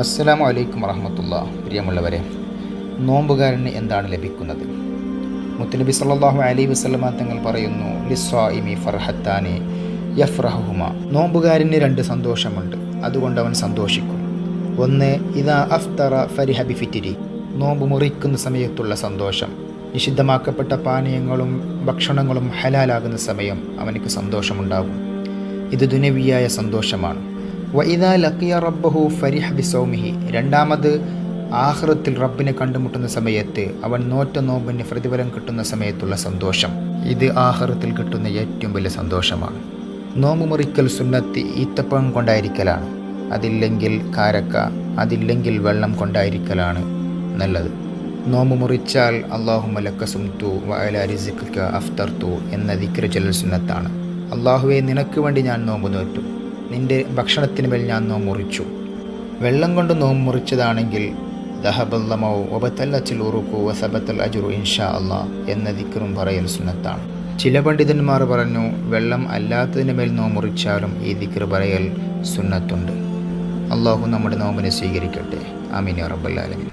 അസ്സലാമു അലൈക്കും വറഹ്മത്തുള്ളാഹി. പ്രിയമുള്ളവരെ, നോമ്പുകാരന് എന്താണ് ലഭിക്കുന്നത്? മുത്തുനബി സല്ലല്ലാഹു അലൈഹി വസല്ലമ തങ്ങൾ പറയുന്നു, ലിസ്വാഇമി ഫർഹത്താനി യഫ്റഹുഹുമ. നോമ്പുകാരന് രണ്ട് സന്തോഷമുണ്ട്, അതുകൊണ്ട് അവൻ സന്തോഷിക്കും. ഒന്ന്, ഇദാ അഫ്തറ ഫരിഹ ബിഫിത്രി, നോമ്പ് മുറിക്കുന്ന സമയത്തുള്ള സന്തോഷം. നിഷിദ്ധമാക്കപ്പെട്ട പാനീയങ്ങളും ഭക്ഷണങ്ങളും ഹലാലാകുന്ന സമയം അവനക്ക് സന്തോഷമുണ്ടാകും. ഇത് ദുനവിയായ സന്തോഷമാണ്. വഇദാ ലഖിയ റബ്ബഹു ഫരിഹ ബിസൗമിഹി, രണ്ടാമത് ആഖിറത്തിൽ റബ്ബിനെ കണ്ടുമുട്ടുന്ന സമയത്ത് അവൻ നോറ്റ നോമ്പിന് പ്രതിഫലം കിട്ടുന്ന സമയത്തുള്ള സന്തോഷം. ഇത് ആഖിറത്തിൽ കിട്ടുന്ന ഏറ്റവും വലിയ സന്തോഷമാണ്. നോമ്പ് മുറിക്കൽ സുന്നത്ത് ഈത്തപ്പഴം കൊണ്ടായിരിക്കലാണ്. അതില്ലെങ്കിൽ കാരക്ക, അതില്ലെങ്കിൽ വെള്ളം കൊണ്ടായിരിക്കലാണ് നല്ലത്. നോമ്പ് മുറിച്ചാൽ അല്ലാഹുമ്മ ലക സുംതു വഅലാ റിസ്ഖിക അഫ്തർതു എന്ന ദിക്ർ ചൊല്ലൽ സുന്നത്താണ്. അല്ലാഹുവേ, നിനക്ക് വേണ്ടി ഞാൻ നോമ്പ് നോറ്റു, നിന്റെ ഭക്ഷണത്തിന് മേൽ ഞാൻ നോമ്പ് മുറിച്ചു. വെള്ളം കൊണ്ട് നോമ്പ് മുറിച്ചതാണെങ്കിൽ ദഹബല്ലമൗ വബതല്ലത്തിൽ ഉറുഖു വസബത്തൽ അജ്റു ഇൻഷാ അല്ലാഹ് എന്ന ദിക്റും പറയൽ സുന്നത്താണ്. ചില പണ്ഡിതന്മാർ പറഞ്ഞു, വെള്ളം അല്ലാത്തതിന് മേൽ നോമ്പ് മുറിച്ചാലും ഈ ദിക്ർ പറയൽ സുന്നത്തുണ്ട്. അല്ലാഹു നമ്മുടെ നോമ്പിനെ സ്വീകരിക്കട്ടെ. ആമീൻ യാ റബ്ബൽ ആലമീൻ.